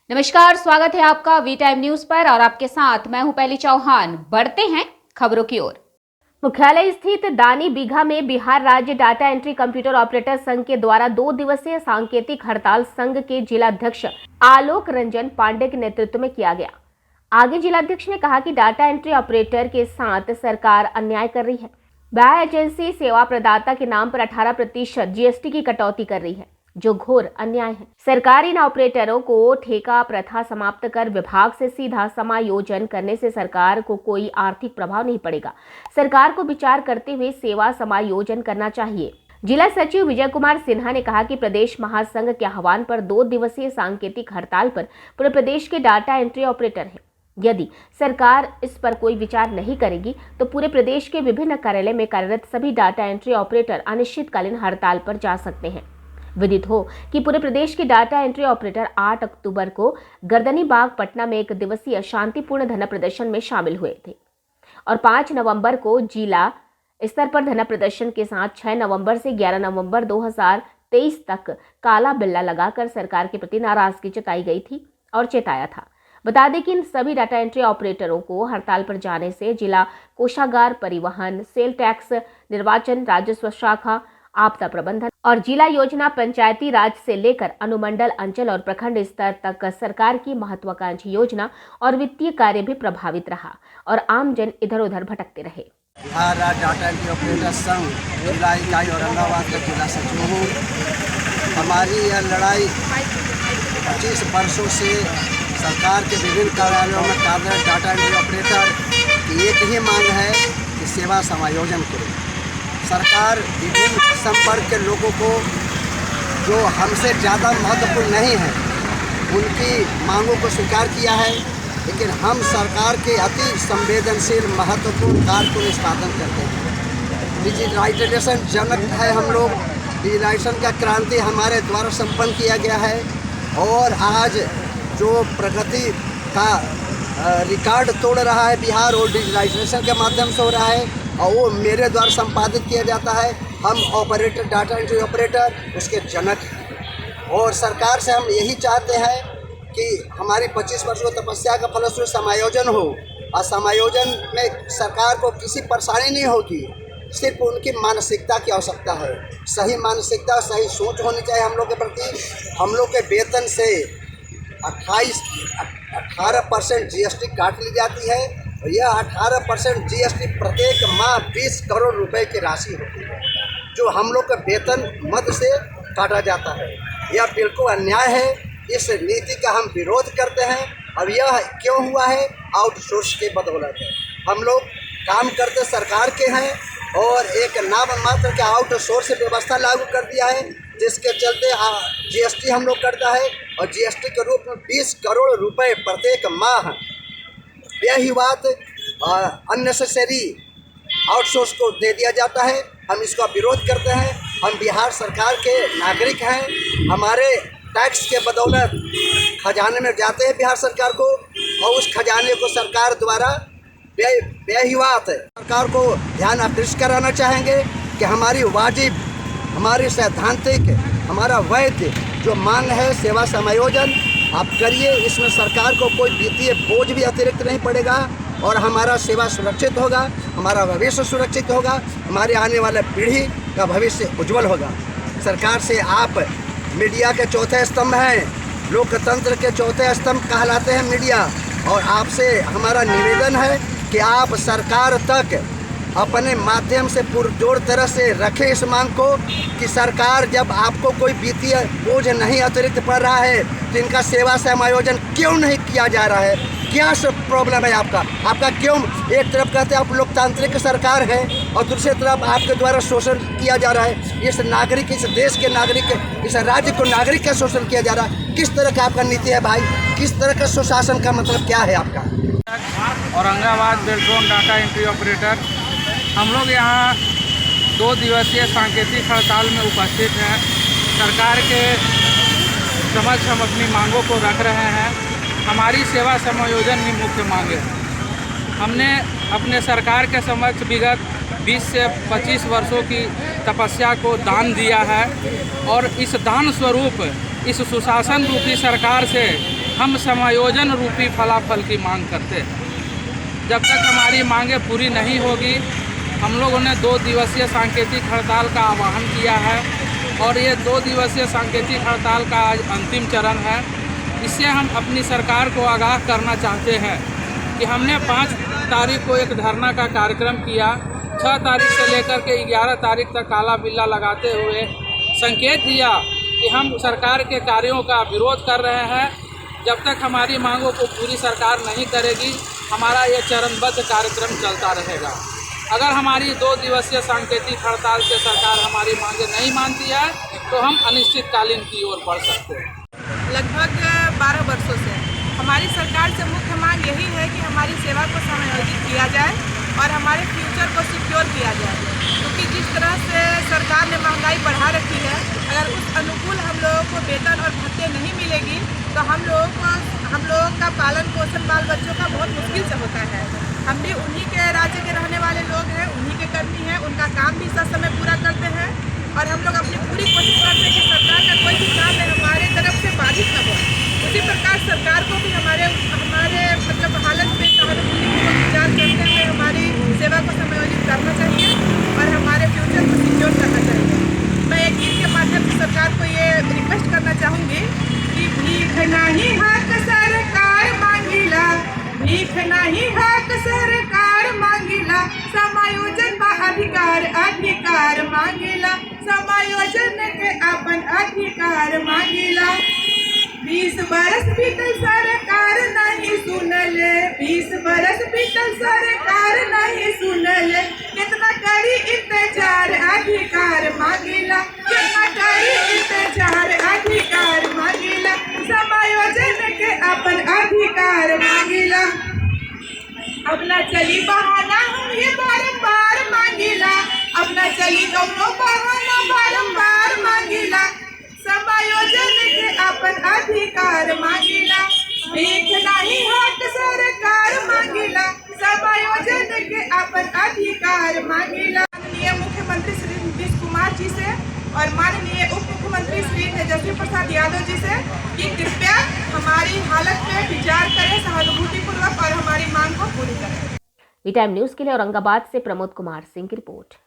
नमस्कार, स्वागत है आपका वी टाइम न्यूज पर और आपके साथ मैं हूं पहली चौहान। बढ़ते हैं खबरों की ओर। मुख्यालय स्थित दानी बीघा में बिहार राज्य डाटा एंट्री कंप्यूटर ऑपरेटर संघ के द्वारा 2 दिवसीय सांकेतिक हड़ताल संघ के जिलाध्यक्ष आलोक रंजन पांडे के नेतृत्व में किया गया। आगे जिलाध्यक्ष ने कहा कि डाटा एंट्री ऑपरेटर के साथ सरकार अन्याय कर रही है। वह एजेंसी सेवा प्रदाता के नाम पर 18% जीएसटी की कटौती कर रही है, जो घोर अन्याय है। सरकार इन ऑपरेटरों को ठेका प्रथा समाप्त कर विभाग से सीधा समायोजन करने से सरकार को कोई आर्थिक प्रभाव नहीं पड़ेगा। सरकार को विचार करते हुए सेवा समायोजन करना चाहिए। जिला सचिव विजय कुमार सिन्हा ने कहा कि प्रदेश महासंघ के आह्वान पर 2 दिवसीय सांकेतिक हड़ताल पर पूरे प्रदेश के डाटा एंट्री ऑपरेटर हैं। यदि सरकार इस पर कोई विचार नहीं करेगी तो पूरे प्रदेश के विभिन्न कार्यालय में कार्यरत सभी डाटा एंट्री ऑपरेटर अनिश्चितकालीन हड़ताल पर जा सकते हैं। विदित हो कि पूरे प्रदेश के डाटा एंट्री ऑपरेटर 8 अक्टूबर को गर्दनी बाग पटना में 1 दिवसीय शांतिपूर्ण धरना प्रदर्शन में शामिल हुए थे और 5 नवंबर को जिला स्तर पर धरना प्रदर्शन के साथ 6 नवंबर से 11 नवंबर 2023 तक काला बिल्ला लगाकर सरकार के प्रति नाराजगी जताई गई थी और चेताया था। बता दें कि इन सभी डाटा एंट्री ऑपरेटरों को हड़ताल पर जाने से जिला कोषागार, परिवहन, सेल टैक्स, निर्वाचन, राजस्व शाखा, आपदा प्रबंधन और जिला योजना, पंचायती राज से लेकर अनुमंडल, अंचल और प्रखंड स्तर तक सरकार की महत्वाकांक्षी योजना और वित्तीय कार्य भी प्रभावित रहा और आम जन इधर उधर भटकते रहे। बिहार राज्य डाटा एंट्री ऑपरेटर संघ जिला इकाई औरंगाबाद का जिला सचिव हूँ। हमारी यह लड़ाई 25 वर्षों से सरकार के विभिन्न कार्यालयों में कार्यरत डाटा एंट्री ऑपरेटर की एक ही मांग है कि सेवा समायोजन करें। सरकार विभिन्न संपर्क के लोगों को जो हमसे ज़्यादा महत्वपूर्ण नहीं है उनकी मांगों को स्वीकार किया है, लेकिन हम सरकार के अति संवेदनशील महत्वपूर्ण कार्य को निष्पादन करते हैं। डिजिटलाइजेशन जनक है हम लोग। डिजिटलाइजेशन का क्रांति हमारे द्वारा संपन्न किया गया है और आज जो प्रगति का रिकॉर्ड तोड़ रहा है बिहार, और डिजिटलाइजेशन के माध्यम से हो रहा है और वो मेरे द्वारा संपादित किया जाता है। हम ऑपरेटर, डाटा एंट्री ऑपरेटर उसके जनक हैं और सरकार से हम यही चाहते हैं कि हमारी 25 वर्षों तपस्या का फलस्वरूप समायोजन हो और समायोजन में सरकार को किसी परेशानी नहीं होगी। सिर्फ उनकी मानसिकता की आवश्यकता है। सही मानसिकता, सही सोच होनी चाहिए हम लोग के प्रति। हम लोग के वेतन से 18% जीएसटी काट ली जाती है और यह 18% जीएसटी प्रत्येक माह 20 करोड़ रुपए की राशि होती है जो हम लोग के वेतन मद से काटा जाता है। यह बिल्कुल अन्याय है। इस नीति का हम विरोध करते हैं। अब यह क्यों हुआ है? आउटसोर्स के बदौलत है। हम लोग काम करते सरकार के हैं और एक नाम मात्र के आउटसोर्स व्यवस्था लागू कर दिया है, जिसके चलते जीएसटी हम लोग करता है और जीएसटी के रूप में 20 करोड़ रुपए प्रत्येक माह बेहिवात अननेसेसरी आउटसोर्स को दे दिया जाता है। हम इसका विरोध करते हैं। हम बिहार सरकार के नागरिक हैं। हमारे टैक्स के बदौलत खजाने में जाते हैं बिहार सरकार को और उस खजाने को सरकार द्वारा बेहिवात सरकार को ध्यान आकृष्ट कराना चाहेंगे कि हमारी वाजिब, हमारी सैद्धांतिक, हमारा वैध जो मांग है सेवा समायोजन आप करिए। इसमें सरकार को कोई वित्तीय बोझ भी अतिरिक्त नहीं पड़ेगा और हमारा सेवा सुरक्षित होगा, हमारा भविष्य सुरक्षित होगा, हमारे आने वाले पीढ़ी का भविष्य उज्जवल होगा। सरकार से आप मीडिया के चौथे स्तंभ हैं, लोकतंत्र के चौथे स्तंभ कहलाते हैं मीडिया, और आपसे हमारा निवेदन है कि आप सरकार तक अपने माध्यम से पुरजोर तरह से रखें इस मांग को कि सरकार जब आपको कोई वित्तीय बोझ नहीं अतिरिक्त पड़ रहा है तो इनका सेवा समायोजन क्यों नहीं किया जा रहा है? क्या सब प्रॉब्लम है आपका क्यों? एक तरफ कहते हैं आप लोकतांत्रिक सरकार है और दूसरी तरफ आपके द्वारा शोषण किया जा रहा है। इस नागरिक, इस देश के नागरिक, इस राज्य को नागरिक का शोषण किया जा रहा है। किस तरह का आपका नीति है भाई? किस तरह का सुशासन का मतलब क्या है आपका? Aurangabad Beltron data entry operator हम लोग यहाँ 2 दिवसीय सांकेतिक हड़ताल में उपस्थित हैं। सरकार के समक्ष हम अपनी मांगों को रख रहे हैं। हमारी सेवा समायोजन ही मुख्य मांग है। हमने अपने सरकार के समक्ष विगत 20 से 25 वर्षों की तपस्या को दान दिया है और इस दान स्वरूप इस सुशासन रूपी सरकार से हम समायोजन रूपी फलाफल की मांग करते हैं। जब तक हमारी मांगें पूरी नहीं होगी, हम लोगों ने 2 दिवसीय सांकेतिक हड़ताल का आह्वान किया है और ये 2 दिवसीय सांकेतिक हड़ताल का आज अंतिम चरण है। इससे हम अपनी सरकार को आगाह करना चाहते हैं कि हमने 5 तारीख को एक धरना का कार्यक्रम किया, 6 तारीख से लेकर के 11 तारीख तक काला बिल्ला लगाते हुए संकेत दिया कि हम सरकार के कार्यों का विरोध कर रहे हैं। जब तक हमारी मांगों को पूरी सरकार नहीं करेगी, हमारा ये चरणबद्ध कार्यक्रम चलता रहेगा। अगर हमारी 2 दिवसीय सांकेतिक हड़ताल से सरकार हमारी मांगें नहीं मानती है तो हम अनिश्चितकालीन की ओर बढ़ सकते हैं। लगभग 12 वर्षों से हमारी सरकार से मुख्य मांग यही है कि हमारी सेवा को समायोजित किया जाए और हमारे फ्यूचर को सिक्योर किया जाए, क्योंकि जिस तरह से सरकार ने महंगाई बढ़ा रखी है, अगर उस अनुकूल हम लोगों को वेतन और भत्ते नहीं मिलेगी तो हम लोगों का पालन पोषण बाल बच्चों का बहुत मुश्किल से होता है। हम भी उन्हीं के राज्य के रहने वाले लोग हैं, उन्हीं के कर्मी हैं, उनका काम भी समय पूरा करते हैं और हम लोग अपनी पूरी कोशिश करते हैं कि सरकार का कोई भी काम हमारे तरफ से बाधित न हो। उसी प्रकार सरकार को भी हमारे हालत में सहानुभूतिपूर्वक विचार करते हुए हमारी सेवा को समायोजित करना चाहिए और हमारे फ्यूचर को सिक्योर करना चाहिए। मैं एक गीत के माध्यम से सरकार को ये रिक्वेस्ट करना चाहूँगी कि भीख नहीं हक सरकार मांगिला, भीख नहीं हक सरकार मांगिला, समायोजन का अधिकार मांगिला, समायोजन के अपन अधिकार मांगिला। 20 बरस बीतल सरकार नहीं सुनले, 20 बरस बीतल सरकार नहीं सुनले, कितना करी इंतजार अधिकार मांगिला, कितना करी इंतजार अधिकार मांगिला, समायोजन के अपन अधिकार मांगिला। अपना चली बहाना हम ये बारंबार मांगिला, अपना चली कौनो बहाना बारंबार मांगिला, समायोजन के अपन अधिकार मांगिला। भीख नहीं हक सरकार मांगिला, समायोजन के अपन अधिकार मांगिला। माननीय मुख्यमंत्री श्री नीतीश कुमार जी से और माननीय उप मुख्यमंत्री श्री तेजस्वी प्रसाद यादव जी से कि कृपया हमारी हालत पे विचार करें सहानुभूतिपूर्वक और हमारी मांग को पूरी करें। वी टाइम न्यूज के लिए औरंगाबाद से प्रमोद कुमार सिंह की रिपोर्ट।